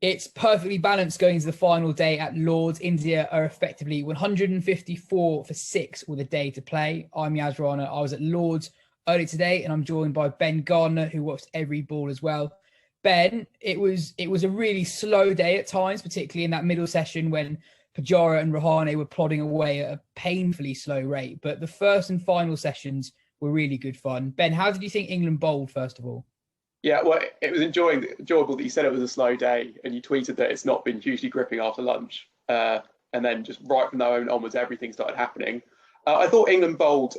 It's perfectly balanced going into the final day at Lords. India are effectively 154 for 6 with a day to play. I'm Yaz Rana. I was at Lords early today, and I'm joined by Ben Gardner, who watched every ball as well. Ben, it was a really slow day at times, particularly in that middle session when Pujara and Rahane were plodding away at a painfully slow rate. But the first and final sessions were really good fun. Ben, how did you think England bowled, first of all? Yeah, well, it was enjoyable that you said it was a slow day, and you tweeted that it's not been hugely gripping after lunch. And then just right from that moment onwards, everything started happening. I thought England bowled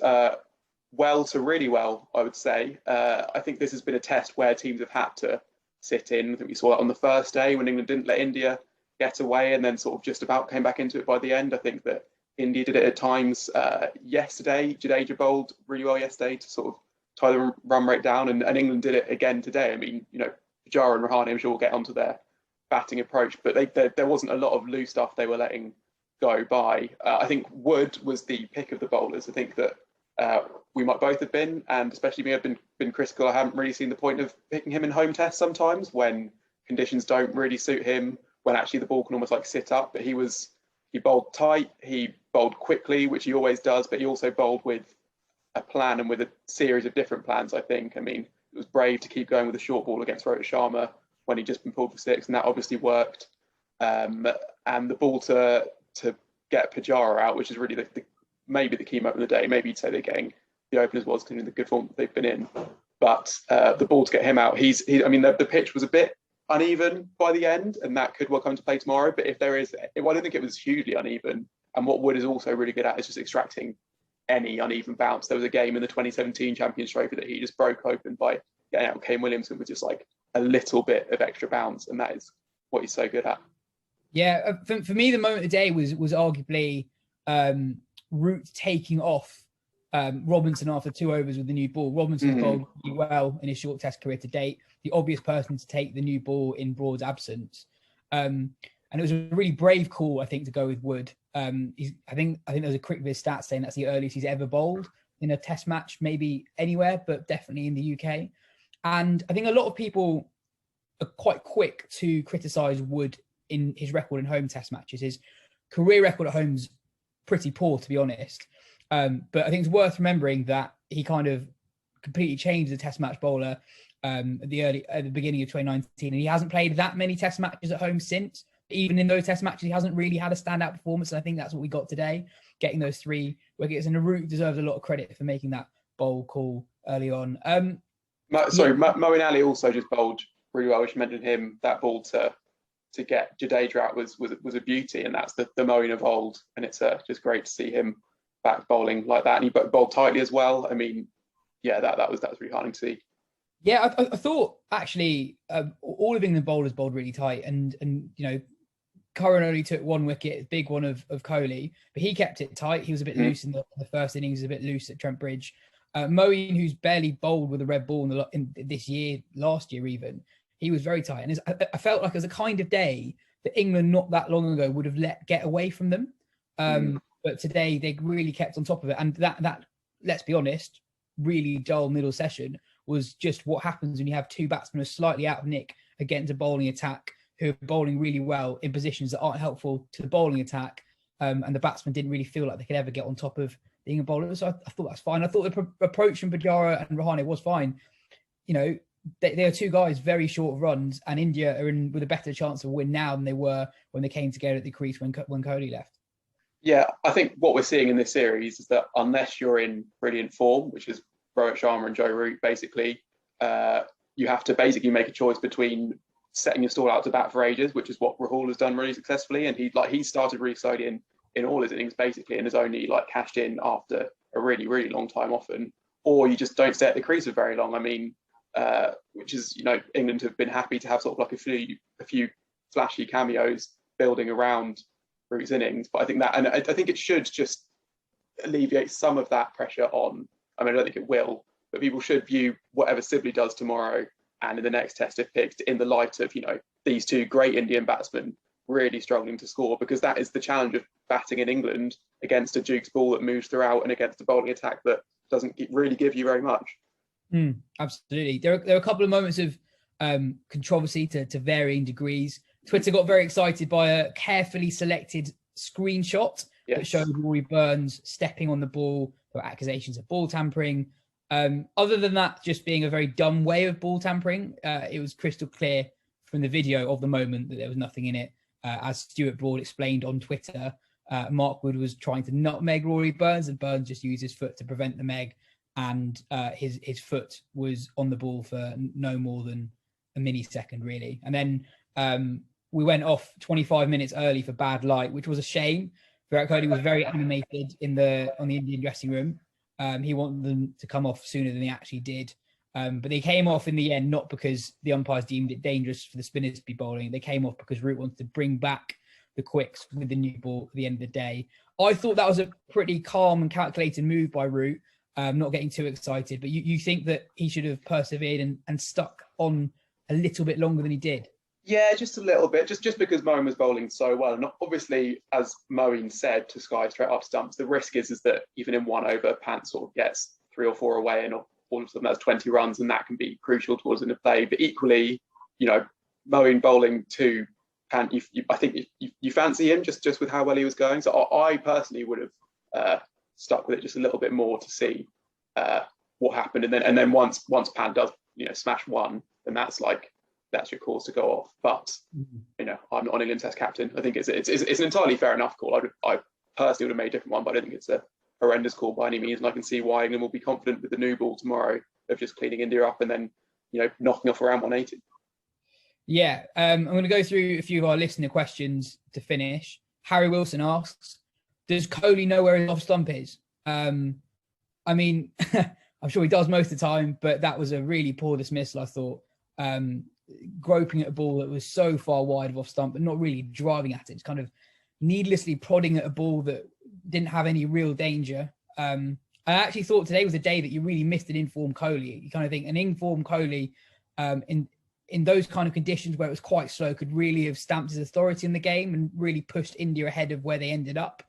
well to really well, I would say. I think this has been a test where teams have had to sit in. I think we saw that on the first day when England didn't let India get away and then sort of just about came back into it by the end. I think that India did it at times yesterday. Jadeja bowled really well yesterday to sort of tie the run rate down, and England did it again today. I mean, Pujara and Rahane, I'm sure, will get onto their batting approach, but there wasn't a lot of loose stuff they were letting go by. I think Wood was the pick of the bowlers. I think that we might both have been, and especially me, I've been critical. I haven't really seen the point of picking him in home tests sometimes when conditions don't really suit him, when actually the ball can almost like sit up. But he bowled tight, he bowled quickly, which he always does, but he also bowled with a plan and with a series of different plans, I think. I mean, it was brave to keep going with a short ball against Rohit Sharma when he'd just been pulled for 6, and that obviously worked. And the ball to get Pujara out, which is really maybe the key moment of the day. Maybe you'd say they're getting the openers was considering the good form that they've been in. But the ball to get him out, I mean, the pitch was a bit uneven by the end, and that could well come to play tomorrow. But if there is, I don't think it was hugely uneven. And what Wood is also really good at is just extracting any uneven bounce. There was a game in the 2017 Champions Trophy that he just broke open by getting out Kane Williamson with just like a little bit of extra bounce, and that is what he's so good at. Yeah, for me, the moment of the day was arguably Root taking off Robinson after 2 overs with the new ball. Robinson's bowled really well in his short test career to date. The obvious person to take the new ball in Broad's absence. And it was a really brave call, I think, to go with Wood. I think there was a quick bit of stats saying that's the earliest he's ever bowled in a test match, maybe anywhere, but definitely in the UK. And I think a lot of people are quite quick to criticise Wood in his record in home test matches. His career record at home's pretty poor, to be honest. But I think it's worth remembering that he kind of completely changed the test match bowler at the beginning of 2019, and he hasn't played that many test matches at home since. Even in those test matches, he hasn't really had a standout performance, and I think that's what we got today, getting those 3 wickets. And Root deserves a lot of credit for making that bowl call early on. Moeen Ali also just bowled really well. We should mention him. That ball to get Jadeja out was a beauty, and that's the Moeen of old. And it's just great to see him back bowling like that, and he bowled tightly as well. I mean, yeah, that was really heartening to see. Yeah, I thought actually all of England bowlers bowled really tight, and Curran only took 1 wicket, a big one of Kohli, but he kept it tight. He was a bit loose in the first innings, a bit loose at Trent Bridge. Moeen, who's barely bowled with a red ball in this year, last year even, he was very tight. And I felt like it was a kind of day that England not that long ago would have let get away from them. But today they really kept on top of it. And that let's be honest, really dull middle session was just what happens when you have 2 batsmen who are slightly out of nick against a bowling attack, who are bowling really well in positions that aren't helpful to the bowling attack. And the batsmen didn't really feel like they could ever get on top of the England bowlers. So I thought that's fine. I thought the approach from Pujara and Rahane was fine. They are 2 guys, very short runs, and India are in with a better chance of a win now than they were when they came together at the crease when Kohli left. Yeah, I think what we're seeing in this series is that unless you're in brilliant form, which is Rohit Sharma and Joe Root, basically, you have to basically make a choice between setting your stall out to bat for ages, which is what Rahul has done really successfully, and he started really slowly in all his innings basically, and has only cashed in after a really, really long time often, or you just don't stay at the crease for very long. I mean, which is, England have been happy to have sort of like a few flashy cameos building around Root's innings, but I think that, and I think it should just alleviate some of that pressure on. I mean, I don't think it will, but people should view whatever Sibley does tomorrow and in the next test if picked in the light of, these 2 great Indian batsmen really struggling to score, because that is the challenge of batting in England against a Duke's ball that moves throughout and against a bowling attack that doesn't really give you very much. Absolutely. There are a couple of moments of controversy to varying degrees. Twitter got very excited by a carefully selected screenshot that showed Rory Burns stepping on the ball for accusations of ball tampering. Other than that, just being a very dumb way of ball tampering, it was crystal clear from the video of the moment that there was nothing in it. As Stuart Broad explained on Twitter, Mark Wood was trying to nutmeg Rory Burns, and Burns just used his foot to prevent the meg, and his foot was on the ball for no more than a millisecond, really. And then we went off 25 minutes early for bad light, which was a shame. Virat Kohli was very animated on the Indian dressing room. He wanted them to come off sooner than they actually did. But they came off in the end, not because the umpires deemed it dangerous for the spinners to be bowling. They came off because Root wanted to bring back the quicks with the new ball at the end of the day. I thought that was a pretty calm and calculated move by Root, not getting too excited. But you think that he should have persevered and stuck on a little bit longer than he did? Yeah, just a little bit, just because Moeen was bowling so well. And obviously, as Moeen said to Sky straight after stumps, the risk is that even in 1 over, Pant sort of gets 3 or 4 away, and all of a sudden that's 20 runs, and that can be crucial towards the end of play. But equally, Moeen bowling to Pant, I think you fancy him just with how well he was going. So I personally would have stuck with it just a little bit more to see what happened. And then once Pant does smash one, then that's your cause to go off. But I'm not an England Test captain. I think it's an entirely fair enough call. I personally would have made a different one, but I don't think it's a horrendous call by any means. And I can see why England will be confident with the new ball tomorrow of just cleaning India up and then knocking off around 180. Yeah, I'm going to go through a few of our listener questions to finish. Harry Wilson asks, "Does Kohli know where his off stump is?" I mean, I'm sure he does most of the time, but that was a really poor dismissal, I thought. Groping at a ball that was so far wide of off stump, but not really driving at it. It's kind of needlessly prodding at a ball that didn't have any real danger. I actually thought today was a day that you really missed an in-form Kohli. You kind of think an in-form Kohli in those kind of conditions where it was quite slow could really have stamped his authority in the game and really pushed India ahead of where they ended up.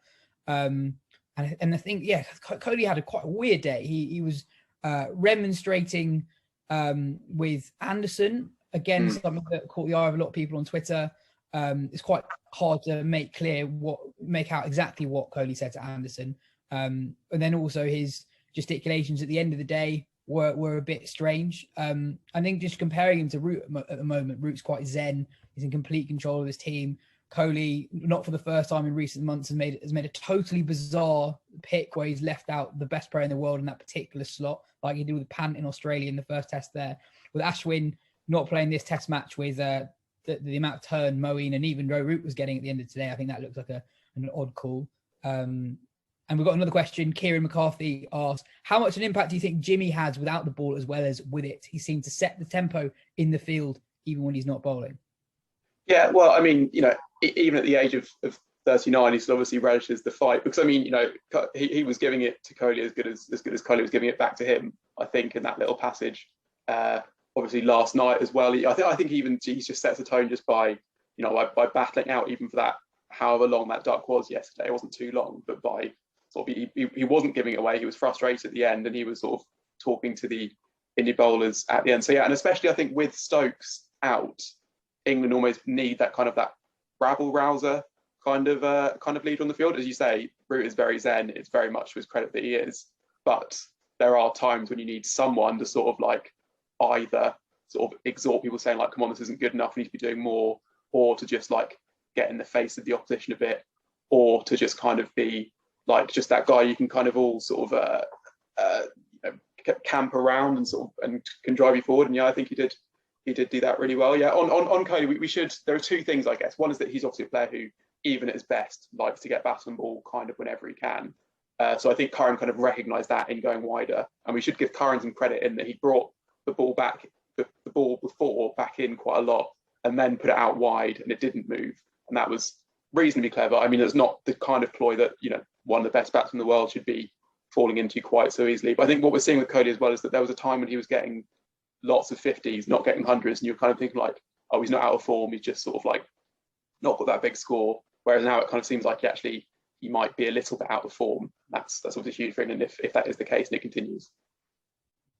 And I think, Kohli had quite a weird day. He was remonstrating with Anderson. Again, something that caught the eye of a lot of people on Twitter. It's quite hard to make out exactly what Kohli said to Anderson. And then also his gesticulations at the end of the day were a bit strange. I think just comparing him to Root at the moment, Root's quite zen. He's in complete control of his team. Kohli, not for the first time in recent months, has made a totally bizarre pick where he's left out the best player in the world in that particular slot, like he did with Pant in Australia in the first test there. With Ashwin not playing this test match with the amount of turn Moeen and even Joe Root was getting at the end of today, I think that looks like an odd call. And we've got another question. Kieran McCarthy asks, how much an impact do you think Jimmy has without the ball as well as with it? He seemed to set the tempo in the field even when he's not bowling. Yeah, well, I mean, even at the age of 39, he still obviously relishes the fight because, I mean, he was giving it to Kohli as good as Kohli was giving it back to him, I think, in that little passage. Obviously, last night as well. I think he just sets the tone just by battling out even for that, however long that duck was yesterday. It wasn't too long, but by sort of he wasn't giving it away. He was frustrated at the end, and he was sort of talking to the Indian bowlers at the end. So yeah, and especially I think with Stokes out, England almost need that rabble rouser kind of leader on the field. As you say, Root is very zen. It's very much to his credit that he is, but there are times when you need someone to sort of either sort of exhort people saying come on, this isn't good enough, we need to be doing more, or to just get in the face of the opposition a bit, or to just kind of be just that guy you can kind of all sort of camp around and can drive you forward. And yeah, I think he did do that really well. Yeah, on Kohli, we should. There are two things, I guess. One is that he's obviously a player who, even at his best, likes to get bat and ball kind of whenever he can. So I think Curran kind of recognised that in going wider, and we should give Curran some credit in that he brought the ball before back in quite a lot, and then put it out wide, and it didn't move, and that was reasonably clever. I mean, it's not the kind of ploy that one of the best batsmen in the world should be falling into quite so easily. But I think what we're seeing with Kohli as well is that there was a time when he was getting lots of 50s, not getting hundreds, and you're kind of thinking oh, he's not out of form, he's just sort of not got that big score. Whereas now it kind of seems like he might be a little bit out of form. That's obviously huge for England if that is the case and it continues.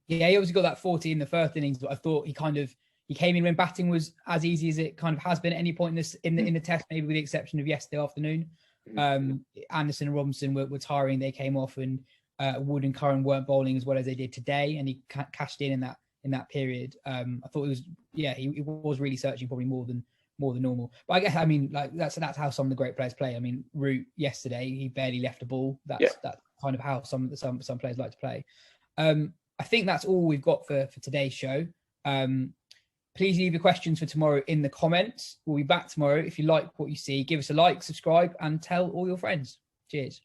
Yeah, he obviously got that 40 in the first innings, but I thought he kind of He came in when batting was as easy as it kind of has been at any point in this in the test, maybe with the exception of yesterday afternoon. Anderson and Robinson were tiring. They came off, and Wood and Curran weren't bowling as well as they did today, and he cashed in that period. I thought it was he was really searching probably more than normal. But I guess like that's how some of the great players play. I mean, Root yesterday, he barely left a ball. That's kind of how some players like to play. I think that's all we've got for today's show. Please leave your questions for tomorrow in the comments. We'll be back tomorrow. If you like what you see, give us a like, subscribe, and tell all your friends. Cheers.